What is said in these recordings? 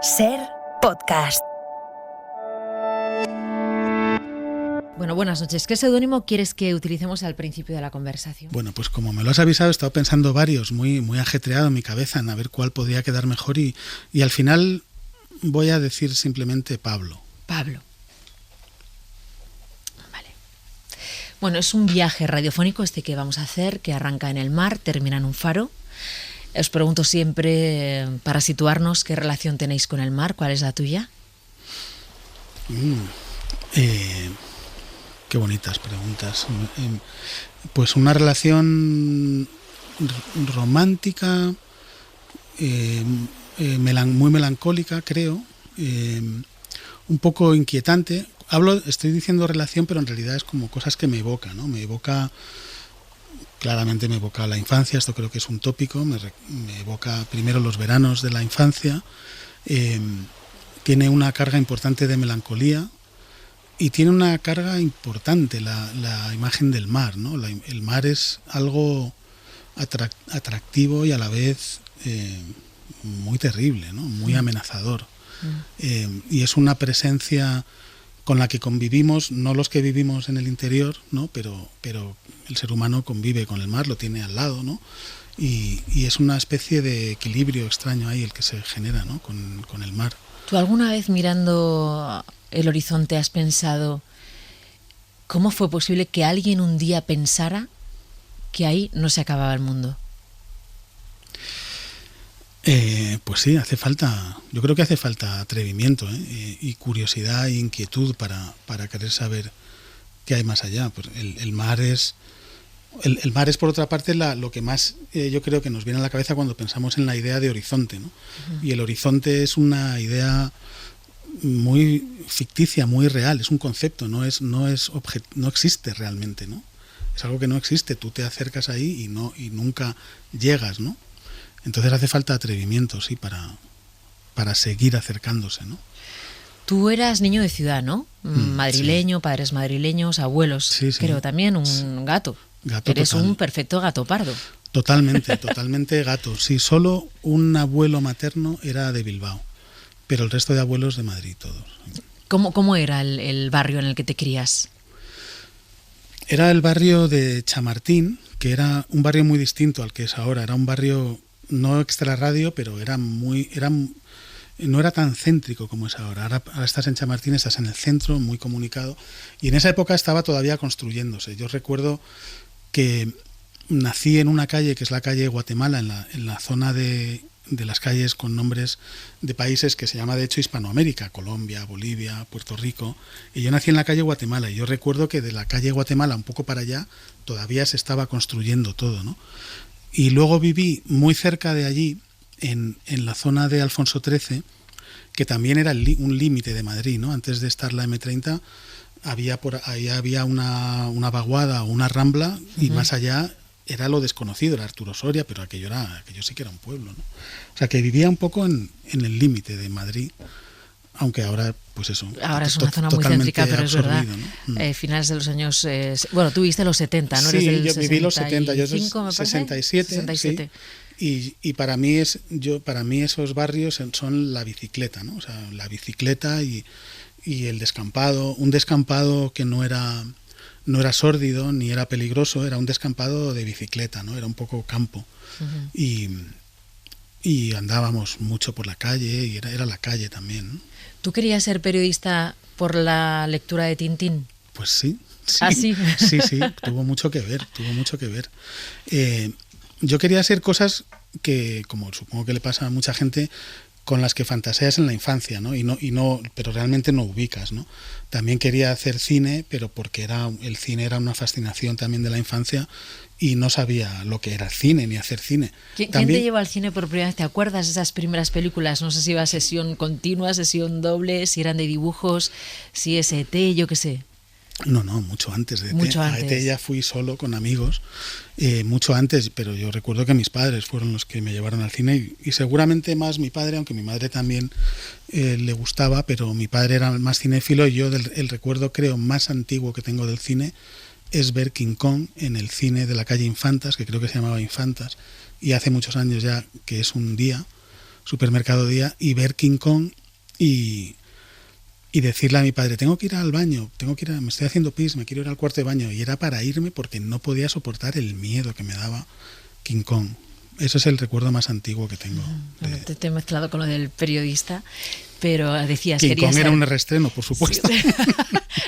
Ser Podcast. Bueno, buenas noches. ¿Qué seudónimo quieres que utilicemos al principio de la conversación? Bueno, pues como me lo has avisado, he estado pensando varios, muy ajetreado en mi cabeza en a ver cuál podría quedar mejor y al final voy a decir simplemente Pablo. Pablo. Vale. Bueno, es un viaje radiofónico este que vamos a hacer, que arranca en el mar, termina en un faro. Os pregunto siempre, para situarnos, ¿qué relación tenéis con el mar? ¿Cuál es la tuya? Qué bonitas preguntas. Pues una relación romántica, muy melancólica, creo, un poco inquietante. Estoy diciendo relación, pero en realidad es como cosas que me evoca, ¿no? Claramente me evoca la infancia, esto creo que es un tópico, me evoca primero los veranos de la infancia, tiene una carga importante de melancolía y tiene una carga importante la imagen del mar, ¿no? El mar es algo atractivo y a la vez muy terrible, ¿no? Muy amenazador. Y es una presencia con la que convivimos, no los que vivimos en el interior, ¿no? Pero el ser humano convive con el mar, lo tiene al lado, ¿no? Y es una especie de equilibrio extraño ahí el que se genera, ¿no? con el mar. ¿Tú alguna vez mirando el horizonte has pensado cómo fue posible que alguien un día pensara que ahí no se acababa el mundo? Pues sí, yo creo que hace falta atrevimiento, y curiosidad e inquietud para querer saber qué hay más allá. Pues el mar es por otra parte lo que más yo creo que nos viene a la cabeza cuando pensamos en la idea de horizonte, ¿no? Uh-huh. Y el horizonte es una idea muy ficticia, muy real, es un concepto, no existe realmente, ¿no? Es algo que no existe, tú te acercas ahí y nunca llegas, ¿no? Entonces hace falta atrevimiento, sí, para seguir acercándose, ¿no? Tú eras niño de ciudad, ¿no? Madrileño, sí. Padres madrileños, abuelos, sí. Creo también, un gato. Eres total. Un perfecto gato pardo. Totalmente gato. Sí, solo un abuelo materno era de Bilbao, pero el resto de abuelos de Madrid, todos. ¿Cómo era el barrio en el que te crías? Era el barrio de Chamartín, que era un barrio muy distinto al que es ahora. Era un barrio no extrarradio, pero no era tan céntrico como es ahora. Ahora estás en Chamartín, estás en el centro, muy comunicado. Y en esa época estaba todavía construyéndose. Yo recuerdo que nací en una calle, que es la calle Guatemala, en la zona de las calles con nombres de países que se llama de hecho Hispanoamérica, Colombia, Bolivia, Puerto Rico. Y yo nací en la calle Guatemala. Y yo recuerdo que de la calle Guatemala un poco para allá todavía se estaba construyendo todo, ¿no? Y luego viví muy cerca de allí, en la zona de Alfonso XIII, que también era un límite de Madrid, ¿no? Antes de estar la M30 había una vaguada o una rambla, y más allá era lo desconocido, era Arturo Soria, pero aquello sí que era un pueblo, ¿no? O sea, que vivía un poco en el límite de Madrid, aunque ahora, pues eso. Ahora es una zona muy céntrica, pero es verdad. ¿No? Finales de los años... bueno, tú viste los 70, ¿no? Sí, Eres del yo viví los 70, yo soy 67. Sí. Y para mí esos barrios son la bicicleta, ¿no? O sea, la bicicleta y el descampado, un descampado que no era sórdido ni era peligroso, era un descampado de bicicleta, ¿no? Era un poco campo. Uh-huh. Y andábamos mucho por la calle y era la calle también, ¿no? ¿Tú querías ser periodista por la lectura de Tintín? Pues sí. ¿Ah, sí? Sí, tuvo mucho que ver. Yo quería hacer cosas que, como supongo que le pasa a mucha gente, con las que fantaseas en la infancia, ¿no? Pero realmente no ubicas, ¿no? También quería hacer cine, pero porque el cine era una fascinación también de la infancia y no sabía lo que era cine ni hacer cine. ¿Quién te llevó al cine por primera vez? ¿Te acuerdas de esas primeras películas? No sé si iba a sesión continua, sesión doble, si eran de dibujos, si es ET, yo qué sé. No, mucho antes de ET. Mucho antes. A ET ya fui solo con amigos, mucho antes, pero yo recuerdo que mis padres fueron los que me llevaron al cine y seguramente más mi padre, aunque mi madre también le gustaba, pero mi padre era más cinéfilo y yo el recuerdo creo más antiguo que tengo del cine es ver King Kong en el cine de la calle Infantas, que creo que se llamaba Infantas, y hace muchos años ya que es un día, supermercado día y ver King Kong y decirle a mi padre, tengo que ir al baño, me estoy haciendo pis, me quiero ir al cuarto de baño. Y era para irme porque no podía soportar el miedo que me daba King Kong. Eso es el recuerdo más antiguo que tengo. Te he mezclado con lo del periodista, pero decías... King Kong era un reestreno, por supuesto. Sí.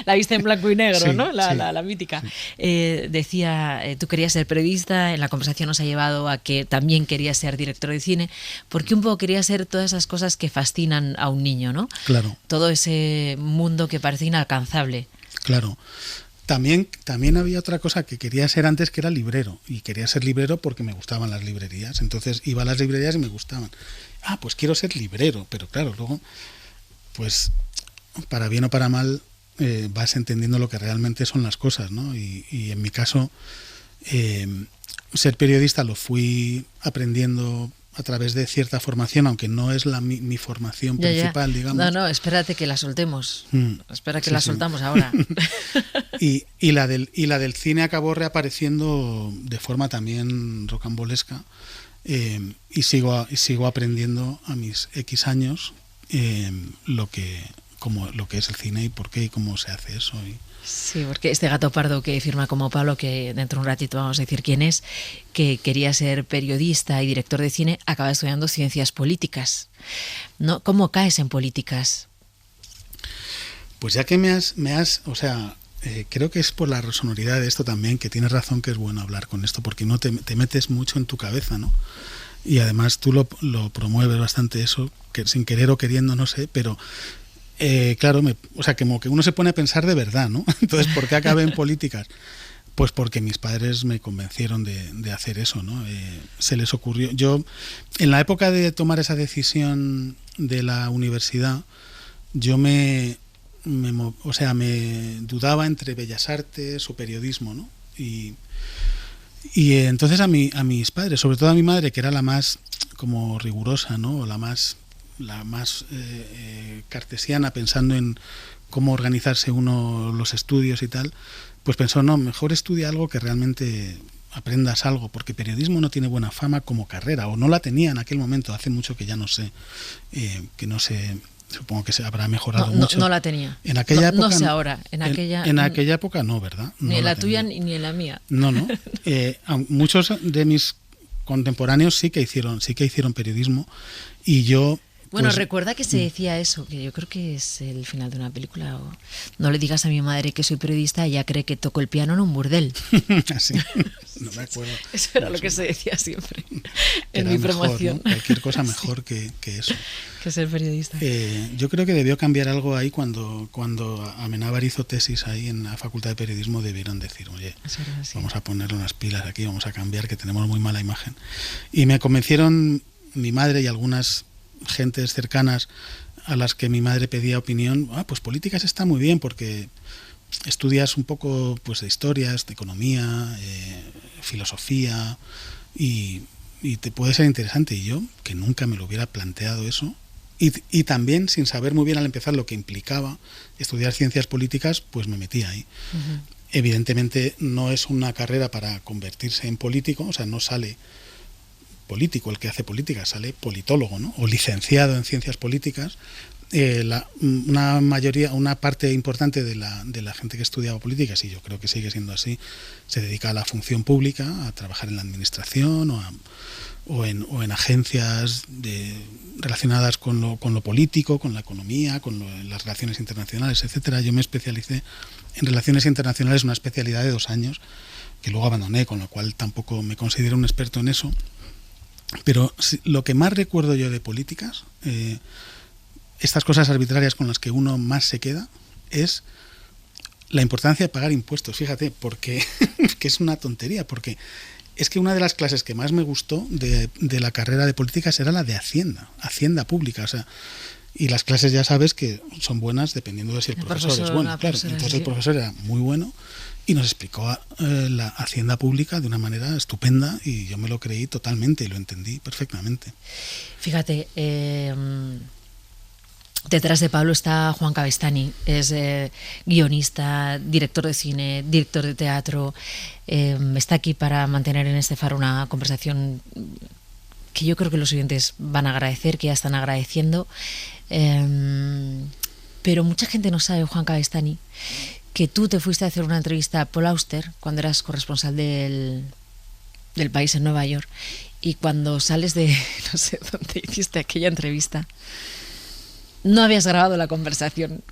La viste en blanco y negro, sí, ¿no? Sí. La mítica. Sí. Decía, tú querías ser periodista, en la conversación nos ha llevado a que también querías ser director de cine, porque un poco querías ser todas esas cosas que fascinan a un niño, ¿no? Claro. Todo ese mundo que parece inalcanzable. Claro. También había otra cosa que quería ser antes, que era librero. Y quería ser librero porque me gustaban las librerías. Entonces iba a las librerías y me gustaban. Pues quiero ser librero. Pero claro, luego, pues, para bien o para mal, vas entendiendo lo que realmente son las cosas, ¿no? Y en mi caso, ser periodista lo fui aprendiendo a través de cierta formación, aunque no es mi formación principal, digamos. No, espérate que la soltemos. Espera que la soltamos ahora. y la del cine acabó reapareciendo de forma también rocambolesca, y sigo aprendiendo a mis X años lo que es el cine y por qué y cómo se hace eso. Sí, porque este gato pardo que firma como Pablo, que dentro de un ratito vamos a decir quién es, que quería ser periodista y director de cine, acaba estudiando ciencias políticas, ¿no? ¿Cómo caes en políticas? Pues ya que me has o sea, creo que es por la sonoridad de esto también, que tienes razón, que es bueno hablar con esto, porque no te metes mucho en tu cabeza, ¿no? Y además tú lo promueves bastante eso, que sin querer o queriendo, no sé, pero... claro, o sea, como que uno se pone a pensar de verdad, ¿no? Entonces, ¿por qué acabé en políticas? Pues porque mis padres me convencieron de hacer eso, ¿no? Se les ocurrió. Yo, en la época de tomar esa decisión de la universidad, yo me dudaba entre Bellas Artes o periodismo, ¿no? Y entonces a mis padres, sobre todo a mi madre, que era la más como rigurosa, ¿no? O la más cartesiana, pensando en cómo organizarse uno los estudios y tal, pues pensó, no, mejor estudia algo que realmente aprendas algo, porque periodismo no tiene buena fama como carrera, o no la tenía en aquel momento, hace mucho que ya no sé, que no sé, supongo que se habrá mejorado mucho. No la tenía. En aquella época, no sé ahora. En aquella época no, ¿verdad? No, ni en la tuya ni en la mía. No. Muchos de mis contemporáneos sí que hicieron periodismo, y yo... Bueno, recuerda que se decía eso, que yo creo que es el final de una película. O no le digas a mi madre que soy periodista, ella cree que toco el piano en un burdel. Así, no me acuerdo. Eso era lo que se decía siempre en mi promoción. Mejor, ¿no? Cualquier cosa mejor que eso. Que ser periodista. Yo creo que debió cambiar algo ahí cuando Amenábar hizo tesis ahí en la Facultad de Periodismo. Debieron decir, oye, vamos a ponerle unas pilas aquí, vamos a cambiar, que tenemos muy mala imagen. Y me convencieron mi madre y algunas gentes cercanas a las que mi madre pedía opinión. Pues políticas está muy bien porque estudias un poco, pues, de historias, de economía, filosofía, y te puede ser interesante. Y yo, que nunca me lo hubiera planteado eso, y también sin saber muy bien al empezar lo que implicaba estudiar ciencias políticas, pues me metí ahí. Uh-huh. Evidentemente no es una carrera para convertirse en político, o sea, no sale político el que hace política, sale politólogo, ¿no? O licenciado en ciencias políticas. Una parte importante de la gente que estudiaba políticas, y yo creo que sigue siendo así, se dedica a la función pública, a trabajar en la administración o en agencias relacionadas con lo político, con la economía, con las relaciones internacionales, etcétera. Yo me especialicé en relaciones internacionales, una especialidad de 2 años que luego abandoné, con lo cual tampoco me considero un experto en eso. Pero lo que más recuerdo yo de políticas, estas cosas arbitrarias con las que uno más se queda, es la importancia de pagar impuestos. Fíjate, porque que es una tontería, porque es que una de las clases que más me gustó de la carrera de políticas era la de Hacienda Pública. O sea, y las clases ya sabes que son buenas dependiendo de si el profesor es bueno. Claro, entonces el profesor era muy bueno y nos explicó la Hacienda Pública de una manera estupenda, y yo me lo creí totalmente y lo entendí perfectamente. Fíjate, detrás de Pablo está Juan Cabestany, es guionista, director de cine, director de teatro. Está aquí para mantener en este faro una conversación que yo creo que los oyentes van a agradecer, que ya están agradeciendo. Pero mucha gente no sabe, Juan Cavestany, que tú te fuiste a hacer una entrevista a Paul Auster cuando eras corresponsal del País en Nueva York, y cuando sales de no sé dónde hiciste aquella entrevista, no habías grabado la conversación.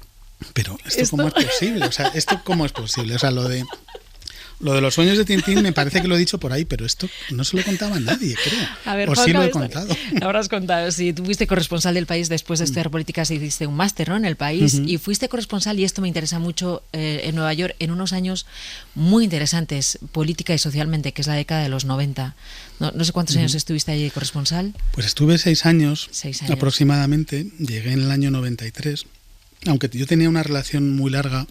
Pero ¿esto cómo es posible? O sea, ¿esto cómo es posible? O sea, lo de los sueños de Tintín me parece que lo he dicho por ahí, pero esto no se lo contaba a nadie, creo. A ver, o sí lo he contado. Lo habrás contado. Sí, tú fuiste corresponsal del País después de estudiar políticas y hiciste un máster, ¿no?, en el País. Y fuiste corresponsal, y esto me interesa mucho, en Nueva York, en unos años muy interesantes, política y socialmente, que es la década de los 90. No sé cuántos años estuviste allí corresponsal. Pues estuve 6 años aproximadamente. Llegué en el año 93, aunque yo tenía una relación muy larga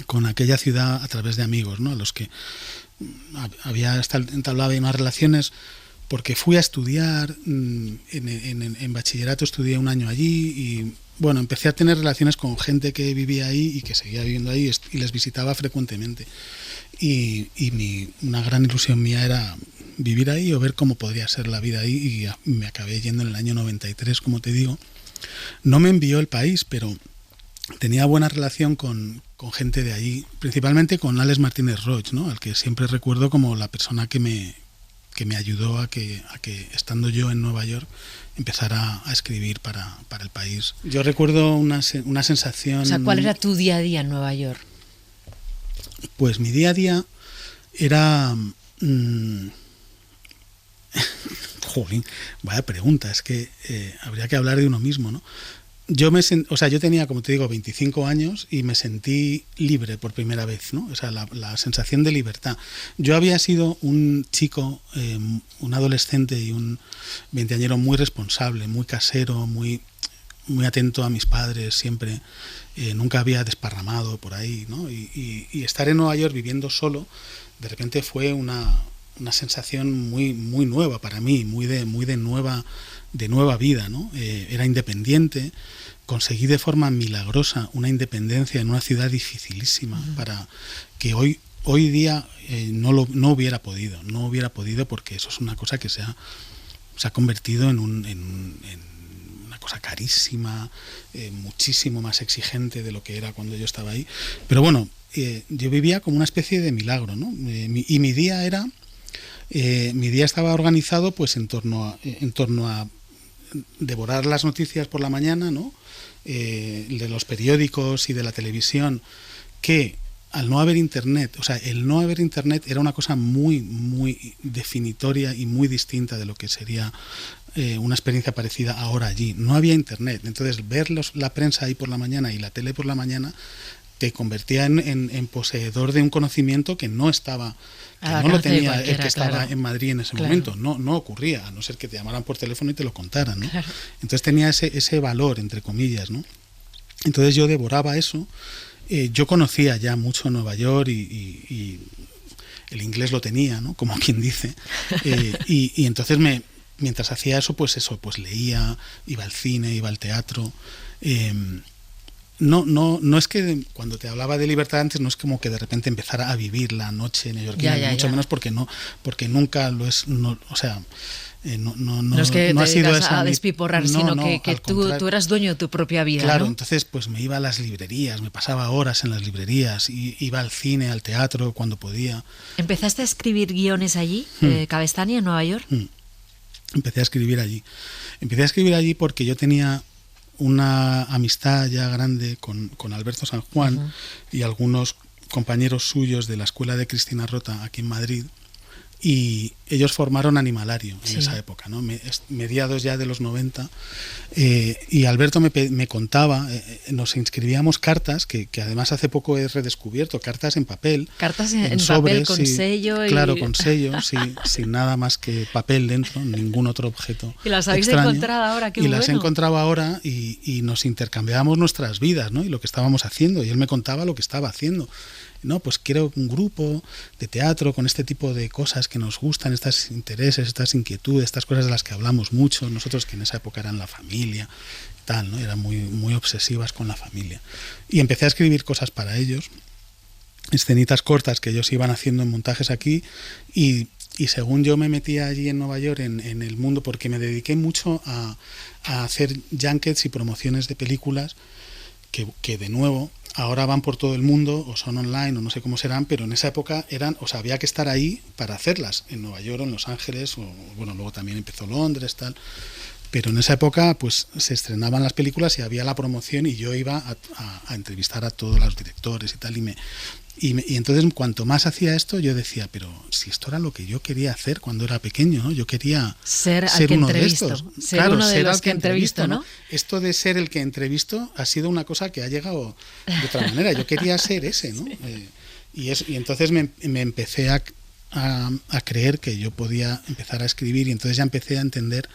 con aquella ciudad a través de amigos, ¿no?, a los que había entablado unas relaciones, porque fui a estudiar en bachillerato, estudié un año allí y bueno, empecé a tener relaciones con gente que vivía ahí y que seguía viviendo ahí, y les visitaba frecuentemente, y una gran ilusión mía era vivir ahí o ver cómo podría ser la vida ahí, y me acabé yendo en el año 93, como te digo. No me envió el País, pero tenía buena relación con gente de allí, principalmente con Alex Martínez Roig, ¿no?, al que siempre recuerdo como la persona que me ayudó a que estando yo en Nueva York empezara a escribir para el País. Yo recuerdo una sensación... O sea, ¿cuál era tu día a día en Nueva York? Pues mi día a día era... Jolín, vaya pregunta, es que habría que hablar de uno mismo, ¿no? Yo tenía, como te digo, 25 años y me sentí libre por primera vez, ¿no? O sea, la sensación de libertad. Yo había sido un chico, un adolescente y un veinteañero muy responsable, muy casero, muy atento a mis padres siempre. Nunca había desparramado por ahí, ¿no? Y estar en Nueva York viviendo solo, de repente fue una sensación muy nueva para mí, muy de nueva vida, ¿no? Era independiente, conseguí de forma milagrosa una independencia en una ciudad dificilísima, para que hoy día no hubiera podido, porque eso es una cosa que se ha convertido en una cosa carísima, muchísimo más exigente de lo que era cuando yo estaba ahí. Pero bueno, yo vivía como una especie de milagro, ¿no? Y mi día estaba organizado pues en torno a devorar las noticias por la mañana, ¿no?, de los periódicos y de la televisión, que al no haber internet, o sea, el no haber internet era una cosa muy definitoria y muy distinta de lo que sería una experiencia parecida ahora allí. No había internet, entonces ver la prensa ahí por la mañana y la tele por la mañana te convertía en poseedor de un conocimiento que no estaba, que no lo tenía el que estaba en Madrid en ese momento. No ocurría, a no ser que te llamaran por teléfono y te lo contaran, ¿no? Claro. Entonces tenía ese valor, entre comillas, ¿no? Entonces yo devoraba eso. Yo conocía ya mucho Nueva York y el inglés lo tenía, ¿no?, como quien dice. Y entonces mientras hacía eso, pues leía, iba al cine, iba al teatro. No es que cuando te hablaba de libertad antes, no es como que de repente empezara a vivir la noche neoyorquina, mucho menos porque nunca lo es, no, o sea, no es que no te digas a despiporrar, sino que tú eras dueño de tu propia vida. Claro, ¿no? Entonces pues me iba a las librerías, me pasaba horas en las librerías, iba al cine, al teatro cuando podía. ¿Empezaste a escribir guiones allí, Cavestany, en Nueva York? Empecé a escribir allí porque yo tenía una amistad ya grande con Alberto San Juan y algunos compañeros suyos de la escuela de Cristina Rota aquí en Madrid, y ellos formaron Animalario en esa época, ¿no? Mediados ya de los 90, y Alberto me contaba, nos inscribíamos cartas, que además hace poco he redescubierto, cartas en papel. Cartas en sobres, papel con sello. Claro, con sello, sí, sin nada más que papel dentro, ningún otro objeto. ¿Y las habéis extraño. encontrado ahora? Qué las he encontrado ahora y nos intercambiábamos nuestras vidas, ¿no?, y lo que estábamos haciendo, y él me contaba lo que estaba haciendo. No, pues quiero un grupo de teatro con este tipo de cosas que nos gustan, estos intereses, estas inquietudes, estas cosas de las que hablamos mucho nosotros, que en esa época eran la familia, tal, ¿no? Eran muy obsesivas con la familia. Y empecé a escribir cosas para ellos. escenitas cortas que ellos iban haciendo en montajes aquí y según yo me metía allí en Nueva York en el mundo, porque me dediqué mucho a hacer junkets y promociones de películas que de nuevo ahora van por todo el mundo o son online o no sé cómo serán, pero en esa época había que estar ahí para hacerlas en Nueva York o en Los Ángeles, o bueno, luego también empezó Londres, tal. Pero en esa época pues se estrenaban las películas y había la promoción y yo iba a entrevistar a todos los directores y tal, y entonces cuanto más hacía esto yo decía, pero si esto era lo que yo quería hacer cuando era pequeño, ¿no? Yo quería ser uno de estos. Ser claro, uno de ser los que entrevisto, ¿no? Esto de ser el que entrevisto ha sido una cosa que ha llegado de otra manera. Yo quería ser ese, ¿no? Y entonces me empecé a creer que yo podía empezar a escribir, y entonces ya empecé a entender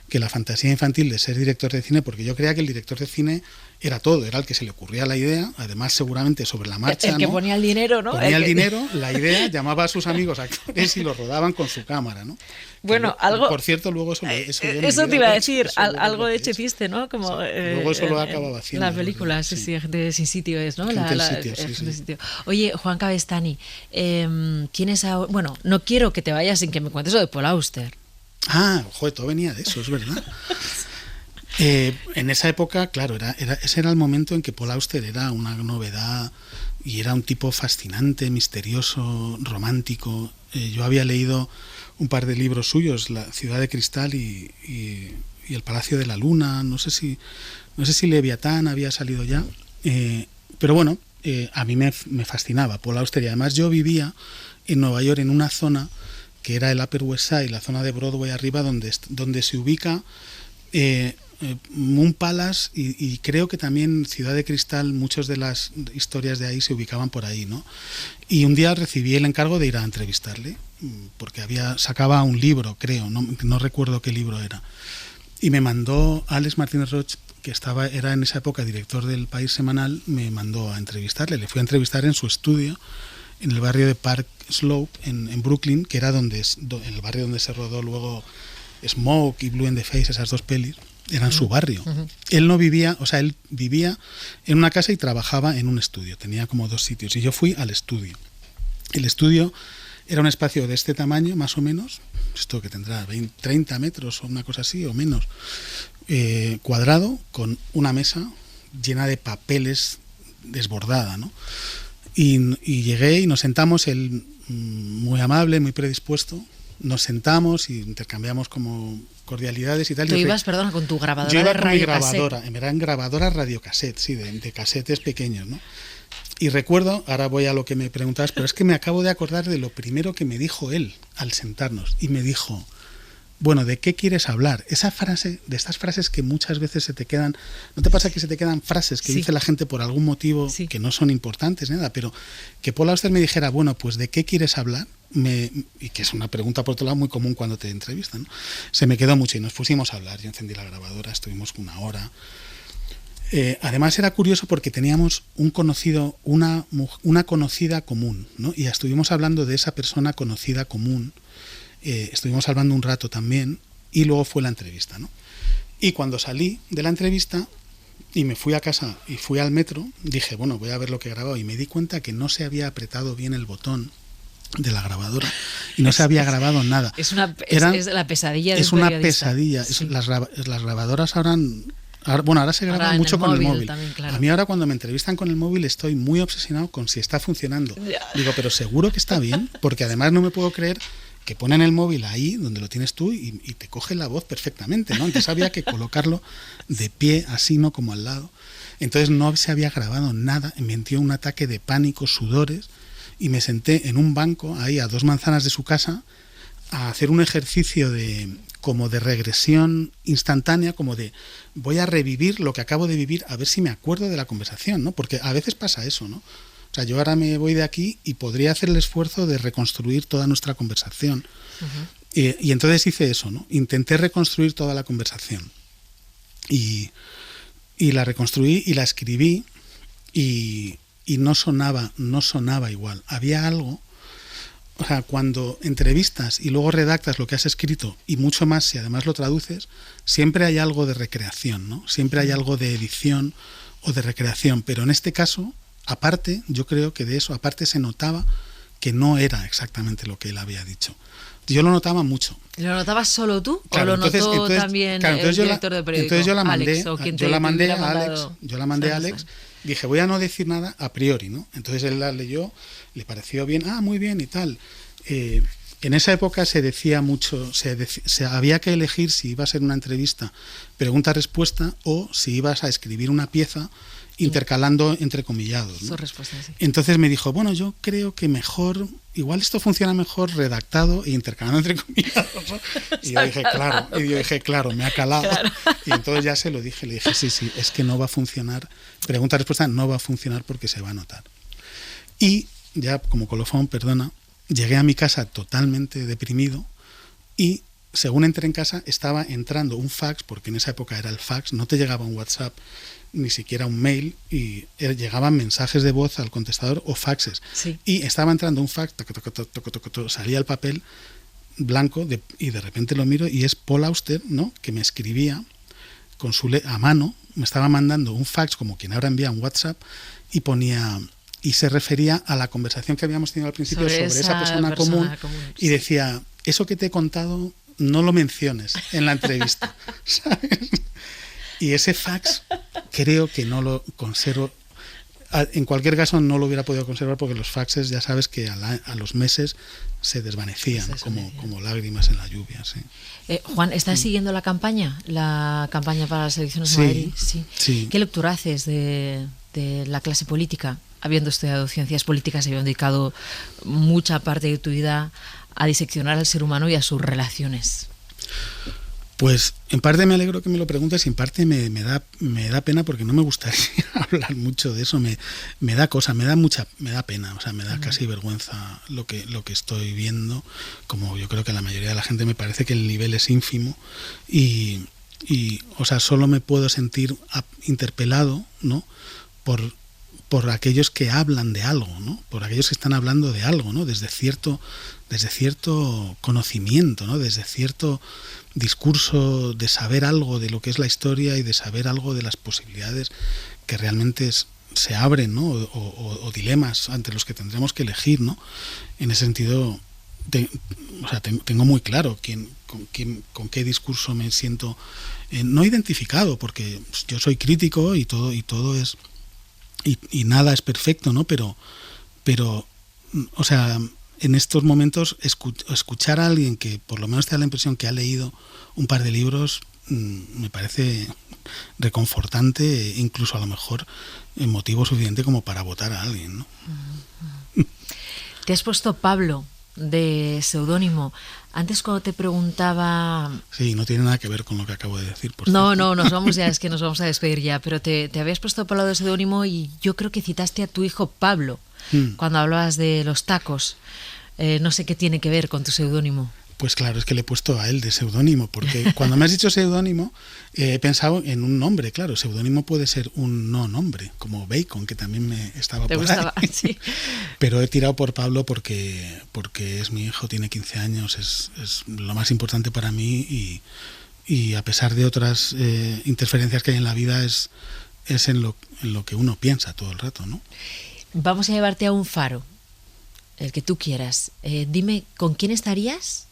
que la fantasía infantil de ser director de cine, porque yo creía que el director de cine era todo, era el que se le ocurría la idea, además seguramente sobre la marcha, el que ¿no? ponía el dinero, ¿no? Ponía el dinero, la idea, llamaba a sus amigos actores y lo rodaban con su cámara, ¿no? Bueno, que, algo... Por cierto, luego eso te iba a decir, algo de hecho hiciste, ¿no? Como, sí, luego eso lo acababa haciendo. La película, sí, Gente Sin Sitio es, ¿no? Gente del Sitio, sí. Sitio. Oye, Juan Cabestany, tienes ahora... Bueno, no quiero que te vayas sin que me cuentes lo de Paul Auster. Ah, joder, todo venía de eso, es verdad. En esa época, claro, ese era el momento en que Paul Auster era una novedad y era un tipo fascinante, misterioso, romántico. Yo había leído un par de libros suyos, La Ciudad de Cristal y El Palacio de la Luna, no sé si Leviatán había salido ya, pero bueno, a mí me fascinaba Paul Auster, y además yo vivía en Nueva York en una zona que era el Upper West Side, la zona de Broadway arriba, donde se ubica Moon Palace y creo que también Ciudad de Cristal. Muchas de las historias de ahí se ubicaban por ahí, ¿no? Y un día recibí el encargo de ir a entrevistarle, porque sacaba un libro, creo, no recuerdo qué libro era, y me mandó Alex Martínez Roch, que era en esa época director del País Semanal, me mandó a entrevistarle. Le fui a entrevistar en su estudio en el barrio de Park Slope, en Brooklyn, que era el barrio donde se rodó luego Smoke y Blue in the Face, esas dos pelis, eran su barrio. Él no vivía, él vivía en una casa y trabajaba en un estudio, tenía como 2 sitios, y yo fui al estudio. El estudio era un espacio de este tamaño, más o menos, esto que tendrá 30 metros o una cosa así, o menos, cuadrado, con una mesa llena de papeles desbordada, ¿no? Y llegué y nos sentamos, él muy amable, muy predispuesto, nos sentamos y intercambiamos como cordialidades y tal. ¿Tú ibas, perdona, con tu grabadora? Yo iba de con mi grabadora, eran grabadoras radiocassette, sí, de casetes pequeños, ¿no? Y recuerdo, ahora voy a lo que me preguntabas, pero es que me acabo de acordar de lo primero que me dijo él al sentarnos, y me dijo: bueno, ¿de qué quieres hablar? Esa frase, de estas frases que muchas veces se te quedan, ¿no te pasa que se te quedan frases que dice la gente por algún motivo que no son importantes, nada? Pero que Paul Auster me dijera, bueno, pues ¿de qué quieres hablar? Y que es una pregunta, por otro lado, muy común cuando te entrevistan, ¿no? Se me quedó mucho y nos pusimos a hablar. Yo encendí la grabadora, estuvimos 1 hora. Además era curioso porque teníamos un conocido, una conocida común, ¿no? Y estuvimos hablando de esa persona conocida común. Estuvimos hablando un rato también y luego fue la entrevista, ¿no? Y cuando salí de la entrevista y me fui a casa y fui al metro, dije, bueno, voy a ver lo que he grabado, y me di cuenta que no se había apretado bien el botón de la grabadora y no se había grabado nada. Es la pesadilla del periodista. Es una pesadilla. Sí. Las grabadoras ahora se graba mucho con el móvil. También, claro. A mí ahora cuando me entrevistan con el móvil estoy muy obsesionado con si está funcionando. Digo, pero seguro que está bien, porque además no me puedo creer que ponen el móvil ahí donde lo tienes tú y te coge la voz perfectamente, ¿no? Antes había que colocarlo de pie, así, no como al lado. Entonces no se había grabado nada, me entró un ataque de pánico, sudores, y me senté en un banco ahí a 2 manzanas de su casa a hacer un ejercicio como de regresión instantánea, como de voy a revivir lo que acabo de vivir, a ver si me acuerdo de la conversación, ¿no? Porque a veces pasa eso, ¿no? O sea, yo ahora me voy de aquí y podría hacer el esfuerzo de reconstruir toda nuestra conversación. Y entonces hice eso, ¿no? Intenté reconstruir toda la conversación. Y la reconstruí y la escribí y no sonaba igual. Había algo, o sea, cuando entrevistas y luego redactas lo que has escrito, y mucho más si además lo traduces, siempre hay algo de recreación, ¿no? Siempre hay algo de edición o de recreación, pero en este caso aparte, yo creo que de eso, aparte se notaba que no era exactamente lo que él había dicho. Yo lo notaba mucho. ¿Lo notabas solo tú? Claro, ¿O lo notó también el director de periódico? Entonces yo la mandé, Alex, o quien yo la mandé hubiera a Alex, mandado? yo la mandé a Alex, dije, voy a no decir nada a priori, ¿no? Entonces él la leyó, le pareció bien, muy bien y tal. En esa época se decía mucho, se había que elegir si iba a ser una entrevista, pregunta-respuesta, o si ibas a escribir una pieza intercalando entrecomillados, ¿no? Su respuesta, sí. Entonces me dijo, bueno, yo creo que mejor, igual esto funciona mejor redactado e intercalando entrecomillados, ¿no? Y yo dije, claro, me ha calado. Claro. Y entonces ya se lo dije, le dije, sí, es que no va a funcionar, pregunta-respuesta no va a funcionar porque se va a notar. Y ya como colofón, perdona, llegué a mi casa totalmente deprimido y según entré en casa estaba entrando un fax, porque en esa época era el fax, no te llegaba un WhatsApp, ni siquiera un mail, y llegaban mensajes de voz al contestador o faxes. Sí. Y estaba entrando un fax, salía el papel blanco y de repente lo miro y es Paul Auster, ¿no? Que me escribía con a mano, me estaba mandando un fax como quien ahora envía un WhatsApp y ponía... Y se refería a la conversación que habíamos tenido al principio sobre esa persona común y decía, eso que te he contado no lo menciones en la entrevista, ¿sabes? Y ese fax creo que no lo conservo. En cualquier caso no lo hubiera podido conservar porque los faxes ya sabes que a los meses se desvanecían como lágrimas en la lluvia. Sí. Juan, ¿estás siguiendo la campaña para las elecciones de Madrid? Sí. ¿Qué lectura haces de la clase política? Habiendo estudiado ciencias políticas, habiendo dedicado mucha parte de tu vida a diseccionar al ser humano y a sus relaciones. Pues en parte me alegro que me lo preguntes y en parte me da pena porque no me gustaría hablar mucho de eso, me da pena, o sea, me da casi vergüenza lo que estoy viendo, como yo creo que a la mayoría de la gente me parece que el nivel es ínfimo y o sea, solo me puedo sentir interpelado, ¿no? por aquellos que hablan de algo, ¿no? Por aquellos que están hablando de algo, ¿no? Desde cierto conocimiento, ¿no? Desde cierto discurso de saber algo de lo que es la historia y de saber algo de las posibilidades que realmente se abren, ¿no? O dilemas ante los que tendremos que elegir, ¿no? En ese sentido, tengo muy claro con qué discurso me siento no identificado, porque yo soy crítico y todo es y nada es perfecto, ¿no? Pero, o sea, en estos momentos escuchar a alguien que por lo menos te da la impresión que ha leído un par de libros me parece reconfortante, incluso a lo mejor motivo suficiente como para votar a alguien, ¿no? Te has puesto Pablo de seudónimo. Antes cuando te preguntaba... Sí, no tiene nada que ver con lo que acabo de decir. No, nos vamos a despedir ya, pero te habías puesto Pablo de seudónimo y yo creo que citaste a tu hijo Pablo cuando hablabas de los tacos. No sé qué tiene que ver con tu seudónimo. Pues claro, es que le he puesto a él de seudónimo, porque cuando me has dicho seudónimo he pensado en un nombre, claro, seudónimo puede ser un no nombre, como Bacon, que también me estaba por ahí. Sí. Pero he tirado por Pablo porque es mi hijo, tiene 15 años, es lo más importante para mí y a pesar de otras interferencias que hay en la vida es en lo que uno piensa todo el rato, ¿no? Vamos a llevarte a un faro, el que tú quieras. Dime, ¿con quién estarías?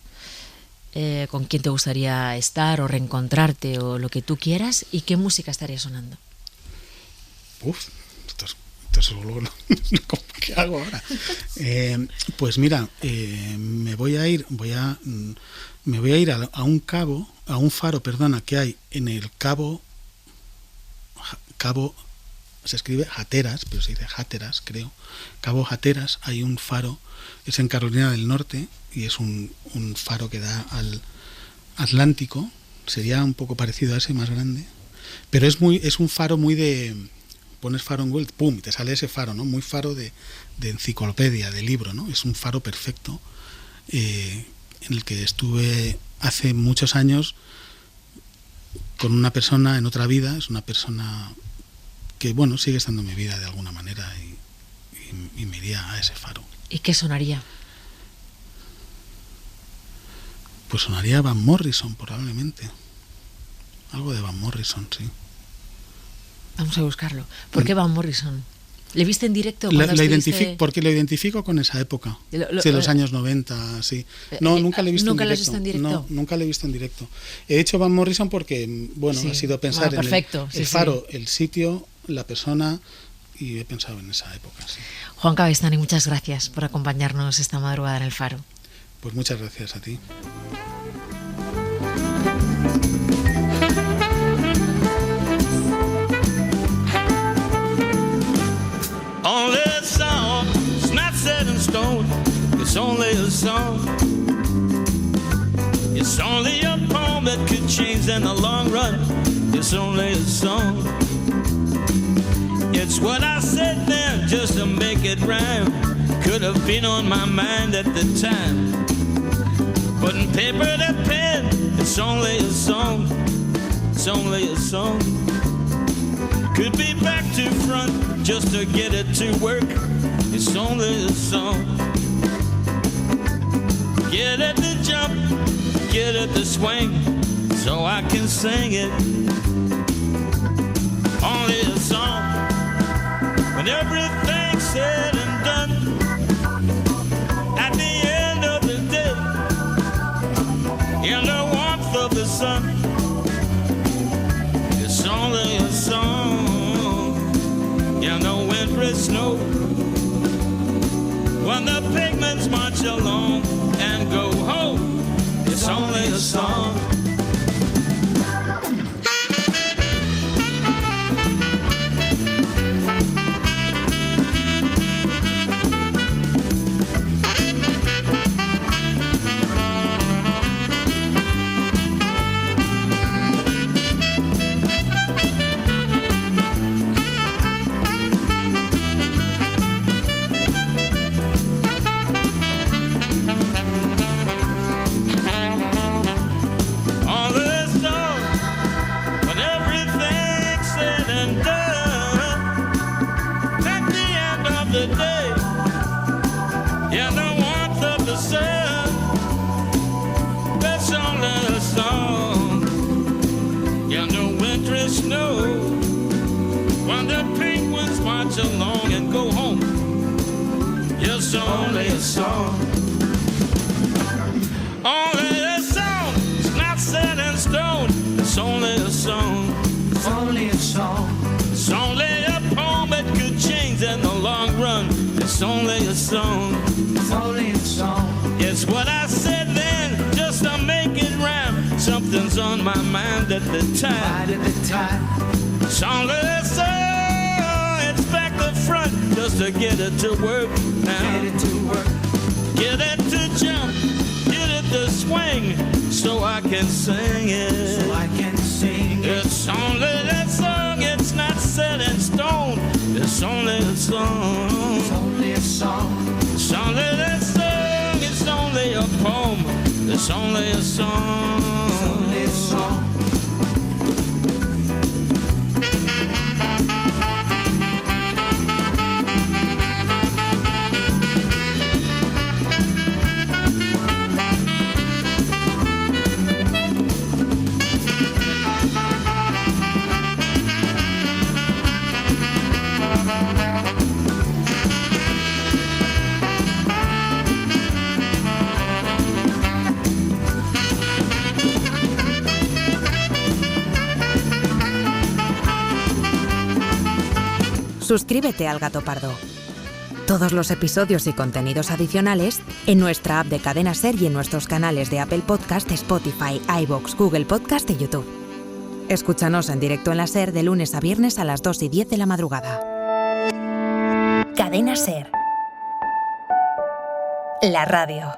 ¿Con quién te gustaría estar o reencontrarte o lo que tú quieras? ¿Y qué música estaría sonando? Esto es ¿qué hago ahora? Pues mira, me voy a ir a un faro, que hay en el Cabo, se escribe Hatteras, pero se dice Hatteras, creo. Cabo Hatteras, hay un faro, es en Carolina del Norte y es un faro que da al Atlántico, sería un poco parecido a ese, más grande, pero es un faro muy de... Pones faro en Google, ¡pum!, y te sale ese faro, ¿no? Muy faro de enciclopedia, de libro, ¿no? Es un faro perfecto en el que estuve hace muchos años con una persona en otra vida, es una persona que, bueno, sigue estando en mi vida de alguna manera y me iría a ese faro. ¿Y qué sonaría? Pues sonaría Van Morrison, probablemente. Algo de Van Morrison, sí. Vamos a buscarlo. ¿Por qué Van Morrison? ¿Le viste en directo? Porque lo identifico con esa época, de los años 90, sí. No, nunca le he visto en directo. ¿Nunca lo has visto en directo? No, nunca le he visto en directo. He hecho Van Morrison porque, ha sido pensar en el faro, el sitio, la persona, y he pensado en esa época, sí. Juan Cabestany, muchas gracias por acompañarnos esta madrugada en el Faro. Pues muchas gracias a ti. Only a song, it's not set in stone. It's only a song. It's only a poem that could change in the long run. It's only a song. It's what I said then, just to make it rhyme. Could have been on my mind at the time. Putting paper to pen, it's only a song. It's only a song. Could be back to front, just to get it to work. It's only a song. Get it to jump, get it to swing, so I can sing it. Only a song. When everything's said and done, at the end of the day, in the warmth of the sun, it's only a song. In the wintry snow, when the pigments march along and go home, it's only a song. Along and go home. It's only a song. Only a song. It's not set in stone. It's only a song. It's only a song. It's only a poem that could change in the long run. It's only a song. It's only a song. It's what I said then, just to make it rhyme. Something's on my mind at the time. It's only a song. Just to get it to work now. Get it to work. Get it to jump. Get it to swing. So I can sing it. So I can sing it. It's only that song. It's not set in stone. It's only a song. It's only a song. It's only that song. It's only a poem. It's only a song. It's only a song. Suscríbete al Gato Pardo. Todos los episodios y contenidos adicionales en nuestra app de Cadena Ser y en nuestros canales de Apple Podcast, Spotify, iVoox, Google Podcast y YouTube. Escúchanos en directo en la Ser de lunes a viernes a las 2:10 de la madrugada. Cadena Ser. La radio.